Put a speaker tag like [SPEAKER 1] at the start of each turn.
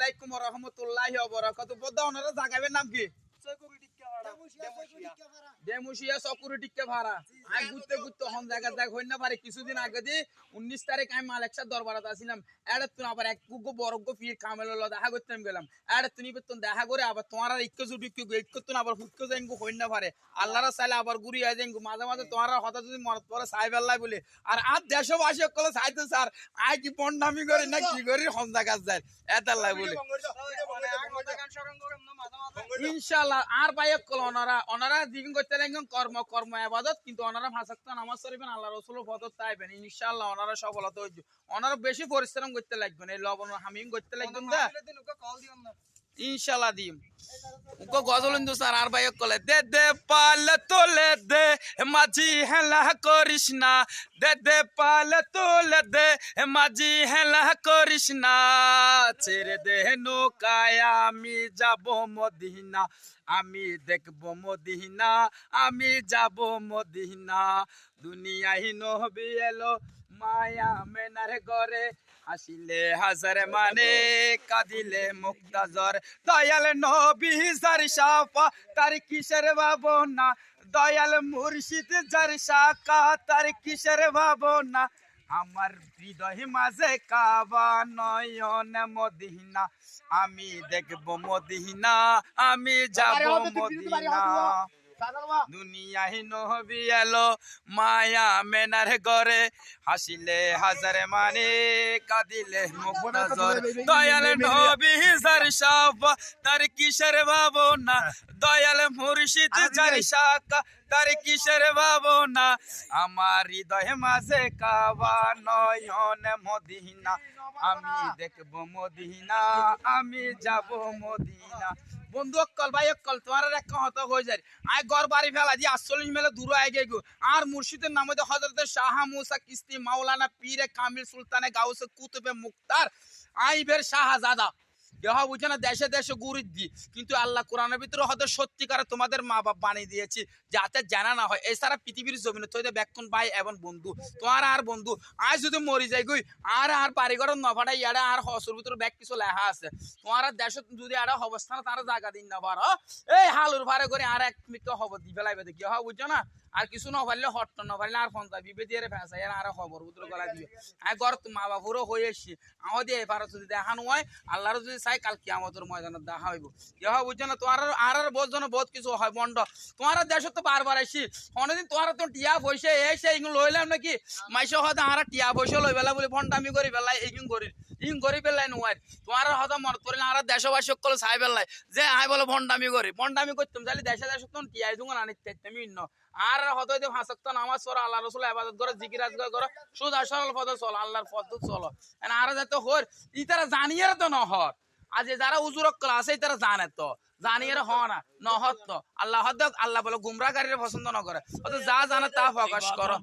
[SPEAKER 1] আলাইকুম ওয়া রাহমাতুল্লাহি ওয়া বারাকাতুহু। বদা ওনারা জাগাবের নাম কি? দেমুশিয়া সিকিউরিটি ভাড়া। আই ঘুরতে ঘুরতে হন জায়গা দেখ হই না পারে। কিছুদিন আগে দি 19 তারিখ আমি মালেকশার দরবারে আসছিলাম। এড়ে তুই আবার এক গুগো বড়গো ফির কামেল হলো দেখা করতে গেলাম। এড়ে তুমি বেতন দেখা করে আবার তোমার আর ইক্কো জুটি কি গেট করতে আবার হুক্কো যাইগো হই না পারে। আল্লাহর চাইলে আবার ঘুরি আই যাইগো মাঝে মাঝে তোমার হঠাৎ যদি মনত পড়ে সাহেব আল্লাহ বলে। আর আর দেশবাসী কলে চাইতে স্যার আই কি পন্ডামি করি না কি করি হন জায়গা যায় এতাল্লাহ বলে। ইনশাআল্লাহ আর বাইক কল ওনারা দিন করতে লাগেন কর্ম ইবাদত কিন্তু ওনারা ভাষাক্ত নামাজ পড়বেন আল্লাহ রাসূলের পথে তাইবেন ইনশাআল্লাহ ওনারা সফলতা হইবে। ওনারা বেশি পরিশ্রম করতে লাগবেন এই লবণ হামিম করতে লাগবেন দা ইনশাআল্লাহ দিম উকো গজলিন্দু স্যার আর বাইক কলে দে দে পাল তোলে দে মাঝি হেলা করিস না দে দে পাল তোলে দে মাঝি হেলা করিস না ছেড়ে দে নৌকায় আমি যাব মদিনা আমি দেখব মদিনা আমি যাব মদিনা দুনিয়ায় নবী এলো মায়া মেনার ঘরে আসিলে হাজার মানে কাঁদিলে মুক্তাজর দয়াল নবী যার শাফা তার কিসের ভাবনা দয়াল মুর্শিদ যার শাখা তার কিসের ভাবনা আমার হৃদয় মাঝে কাবা নয়ন মদিনা আমি দেখব মদিনা আমি যাব মদিনা দুনিয়ায় নবী এলো মায়া মেনার ঘরে হাসিলে হাজার মানে কাঁদিলে মুক্তাজর দয়াল নবী যার শাফা তার কিসের ভাবনা দয়াল মুর্শিদ যার শাখা তার কিসের ভাবনা আমার হৃদয় মাঝে কাবা নয়ন মদিনা আমি দেখব মদিনা আমি যাব মদিনা বন্ধু অক্কল ভাই অক্কল তোমার এক হত হয়ে যায় আয় ঘর বাড়ি ফেলা দিয়ে 48 মেলে দূর আগে গো আর মুর্শিদের নাম হইতে হযরত শাহ মুসা কিস্তি মাওলানা পীরে কামিল সুলতানে গাউসে কুতুবে মুক্তার আইবের শাহজাদা দেহা বুঝে না দেশে দেশে গুরু দি কিন্তু আল্লাহ কোরআনের ভিতরে হয়তো সত্যিকারে তোমাদের মা বাপ বানিয়ে দিয়েছি যাতে জানা না হয় এছাড়া পৃথিবীর জমিনে তৈরি ব্যাকুন ভাই এবং বন্ধু তোমার আর বন্ধু আজ যদি মরি যাই গই আর বাড়িঘর নভাটা ইয়ারা আর হসুর ভিতরে ব্যাগ কিছু লেখা আছে তোমার দেশ যদি আর অবস্থান তারা জায়গা দিন না পারো এই হালুর ভারে করে আর এক মিনিট হব দি ফেলাইবে দেখি হওয়া বুঝছো না আর কিছু না পারলে হট না পারলে আর ফোন বিবে দিয়ে ফেঁসাই আর খবর ভিতরে গলা দিবে আর ঘর মা বাপুরও হয়ে এসছি আমার দিয়ে এবার যদি দেখানো হয় আল্লাহর যদি চাই কাল কিয়ামতের ময়দানে দেখা হইব ইহা বুঝছো না তোমার আর বোধ জন বহুত কিছু হয় বন্ড তোমার দেশে তো বারবার আসি অনেকদিন তোমার তো টিয়া পয়সা এসে এইগুলো লইলাম নাকি মাইসে হয়তো আর টিয়া পয়সা লই বেলা বলে ফোনটা আমি করি বেলায় এইগুলো করি গরিব বেলায় নোয়ার তোমার হয়তো মনত করিলে আর দেশবাসী সকল চাই বেলায় যে আই বলে ভন্ডামি করি ভন্ডামি করতাম তাহলে দেশে দেশে তখন টিয়াই দুগুণ আনিতে আমি ইন্ন আর হয়তো হাসক্ত নামাজ পড়ো আল্লাহ রসুল ইবাদত করো জিকির আজগার করো সুদা সরল পথে চলো আল্লাহর পথে চলো আর যাতে হর ই তারা জানিয়ে তো ন হর আজ যারা উজুরক্কল আছে তারা জানে তো জানিয়ে হ না নহত তো আল্লাহ আল্লাহ বলে গুমরাহকারীরা পছন্দ না করে যা জানে তা প্রকাশ করো